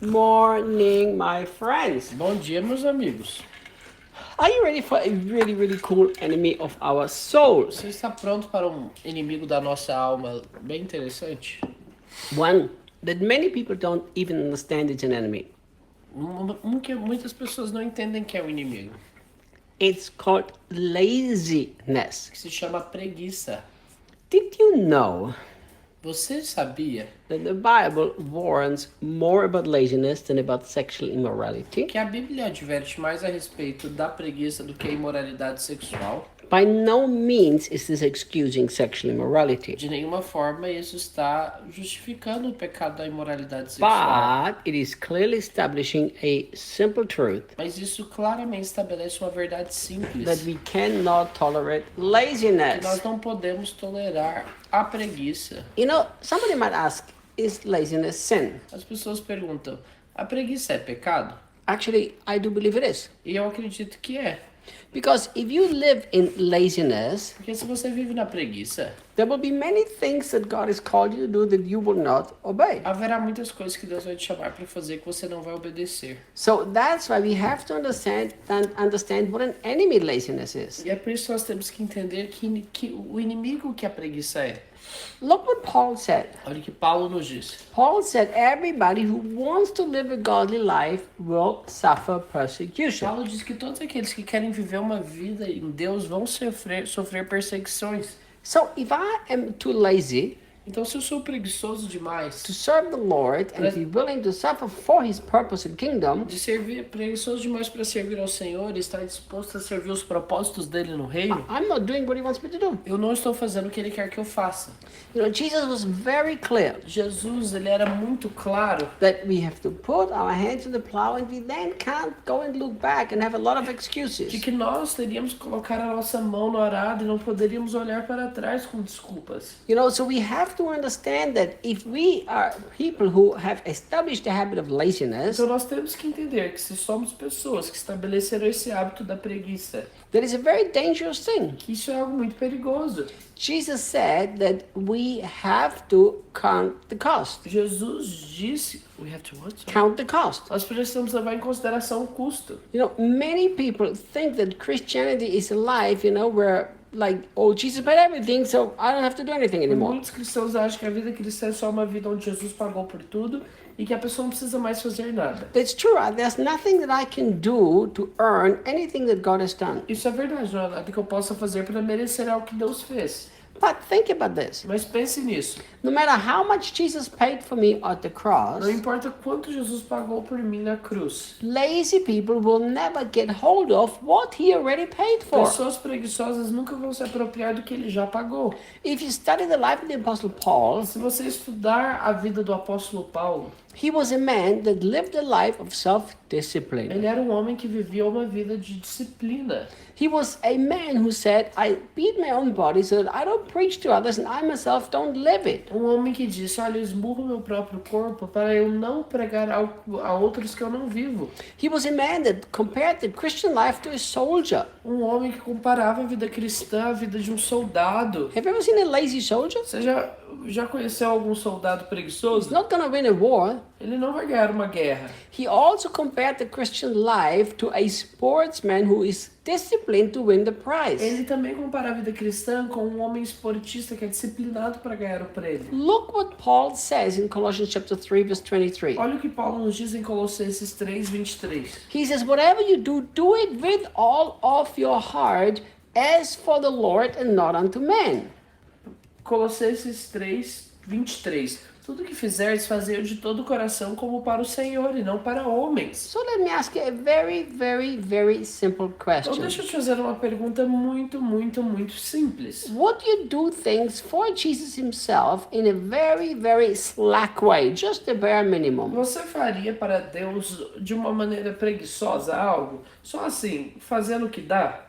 morning, my friends. Bom dia, meus amigos. Are you ready for a really cool enemy of our souls? Você está pronto para um inimigo da nossa alma bem interessante? One that many people don't even understand it's an enemy. Que muitas pessoas não entendem que é o inimigo. It's called laziness. Que se chama preguiça. Did you know Você sabia that the Bible warns more about laziness than about sexual immorality? que a Bíblia adverte mais a respeito da preguiça do que a imoralidade sexual? By no means is this excusing sexual immorality. De nenhuma forma isso está justificando o pecado da imoralidade sexual. But it is clearly establishing a simple truth Mas isso claramente estabelece uma verdade simples. that we cannot tolerate Que nós laziness. não podemos tolerar a preguiça. You know, somebody might ask, is laziness sin? As pessoas perguntam, a preguiça é pecado? Actually, I do believe it is. E eu acredito que é. Because if you live in laziness, Porque se você vive na preguiça, there will be many things that God has called you to do that you will not obey. haverá muitas coisas que Deus vai te chamar para fazer que você não vai obedecer. So that's why we have to understand what an enemy laziness is. E é por isso que nós temos que entender que o inimigo que a preguiça é. Look what Paul said. Olha o que Paulo nos diz. Paul said everybody who wants to live a godly life will suffer persecution. Paulo diz que todos aqueles que querem viver uma vida em Deus vão sofrer perseguições. So if I am too lazy Então, se eu sou preguiçoso demais, to serve the Lord and be willing to suffer for his purpose and kingdom, de servir, preguiçoso demais para servir ao Senhor e estar disposto a servir os propósitos dele no reino, I'm not doing what he wants me to do. eu não estou fazendo o que ele quer que eu faça. You know, Jesus was very clear Jesus, ele era muito claro that we have to put our hands to the plow and we then can't go and look back and have a lot of excuses. de que nós teríamos que colocar a nossa mão no arado e não poderíamos olhar para trás com desculpas. You know, so we have to understand that if we are people who have established the habit of laziness, Então nós temos que entender que se somos pessoas que estabeleceram esse hábito da preguiça, that is a very dangerous thing. que isso é algo muito perigoso. Jesus said that we have to count the cost. Jesus disse, we have to what? Count the cost. Nós precisamos levar em consideração o custo. You know, many people think that Christianity is a life, you know, where like, oh, Jesus paid everything, so I don't have to do anything anymore. Muitos cristãos acham que a vida cristã é só uma vida onde Jesus pagou por tudo e que a pessoa não precisa mais fazer nada. That's true. There's nothing that I can do to earn anything that God has done. Isso é verdade, não há nada que eu possa fazer para merecer algo que Deus fez. But think about this. Mas pense nisso. No matter how much Jesus paid for me at the cross, Não importa quanto Jesus pagou por mim na cruz. lazy people will never get hold of what he already paid for. Pessoas preguiçosas nunca vão se apropriar do que ele já pagou. If you study the life of the Apostle Paul, Se você estudar a vida do apóstolo Paulo, he was a man that lived a life of self-discipline. ele era um homem que vivia uma vida de disciplina. He was a man who said, I beat my own body so that I don't preach to others and I myself don't live it. Um homem que disse, olha, eu esmurro meu próprio corpo para eu não pregar a outros que eu não vivo. He was a man that compared the Christian life to a soldier. Um homem que comparava a vida cristã à vida de um soldado. Have you ever seen a lazy soldier? Você já conheceu algum soldado He's preguiçoso? not going to win a war. Ele não vai ganhar uma guerra. He also compared the Christian life to a sportsman who is disciplined to win the prize. Ele também compara a vida cristã com um homem esportista que é disciplinado para ganhar o prêmio. Look what Paul says in Colossians chapter 3 verse 23. Olha o que Paulo nos diz em Colossenses 3:23. He says, whatever you do it with all of your heart as for the Lord and not unto men. Colossenses 3:23. Tudo que fizeres, fazer de todo o coração como para o Senhor e não para homens. So let me ask you a very simple Então question. deixa eu te fazer uma pergunta muito simples. Would you do things for Jesus himself in a very slack way, just the bare minimum? Você faria para Deus de uma maneira preguiçosa algo? Só assim, fazendo o que dá?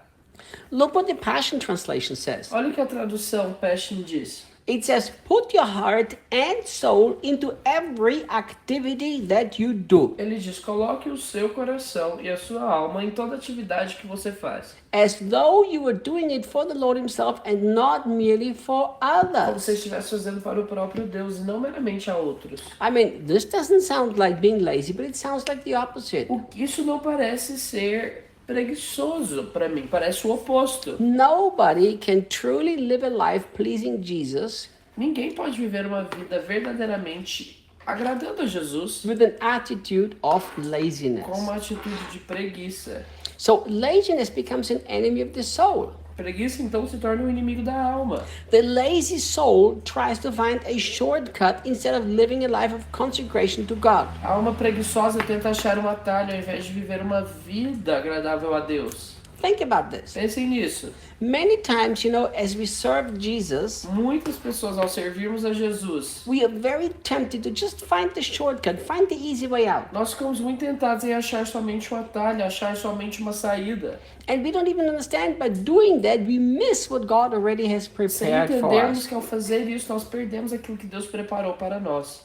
Look what the Passion Translation says. Olha o que a tradução Passion diz. It says, put your heart and soul into every activity that you do, Ele diz: coloque o seu coração e a sua alma em toda atividade que você faz, as though you were doing it for the Lord himself and not merely for como se others. estivesse fazendo para o próprio Deus e não meramente a outros. I mean, this doesn't sound like being lazy, but it sounds like the opposite. Isso não parece ser preguiçoso para mim, parece o oposto. Nobody can truly live a life pleasing Jesus Ninguém pode viver uma vida verdadeiramente agradando a Jesus with an attitude of com laziness. uma atitude de preguiça. So laziness becomes an enemy of the soul. Preguiça então se torna um inimigo da alma. The lazy soul tries to find a shortcut instead of living a life of consecration to God. A alma preguiçosa tenta achar um atalho ao invés de viver uma vida agradável a Deus. Think about this. Pensem nisso. Many times, as we serve Jesus, Muitas pessoas, ao servirmos a Jesus, we are very tempted to just find the shortcut, find the easy way out. nós ficamos muito tentados em achar somente um atalho, achar somente uma saída. And we don't even understand by doing that, we miss what God already has Sem prepared for entendermos us. que ao fazer isso, nós perdemos aquilo que Deus preparou para nós.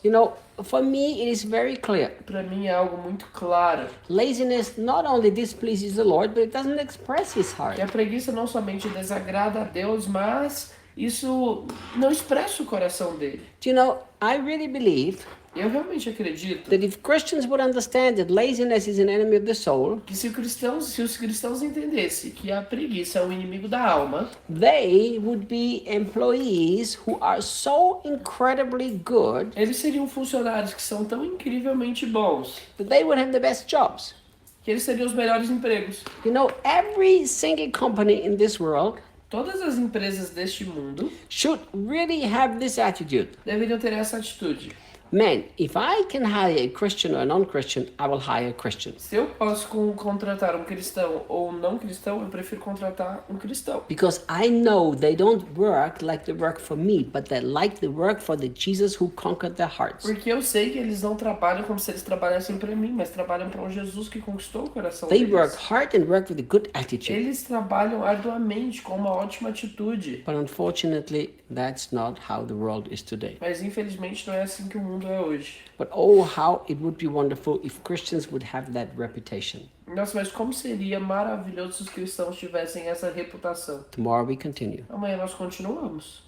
For me, it is very clear. Para mim é algo muito claro. Laziness not only displeases the Lord, but it doesn't express his heart. Que a preguiça não somente desagrada a Deus, mas isso não expressa o coração dele. I really believe Eu realmente acredito that if Christians would understand that laziness is an enemy of the soul, que se os cristãos entendessem que a preguiça é um inimigo da alma, they would be employees who are so incredibly good eles seriam funcionários que são tão incrivelmente bons that they would have the best jobs. que eles seriam os melhores empregos. Every single company in this world Todas as empresas deste mundo should really have this attitude. deveriam ter essa atitude. Man, if I can hire a Christian or a non-Christian, I will hire Christians. Se eu posso contratar um cristão ou um não cristão, eu prefiro contratar um cristão. Because I know they don't work like they work for me, but they like the work for the Jesus who conquered their hearts. Porque eu sei que eles não trabalham como se eles trabalhassem para mim, mas trabalham para um Jesus que conquistou o coração They deles. work hard and work with a good attitude. Eles trabalham arduamente com uma ótima atitude. But unfortunately, that's not how the world is today. Mas infelizmente não é assim que o mundo é hoje. But oh, how it would be wonderful if Christians would have that reputation. Nossa, mas como seria maravilhoso se os cristãos tivessem essa reputação. Tomorrow we continue. Amanhã nós continuamos.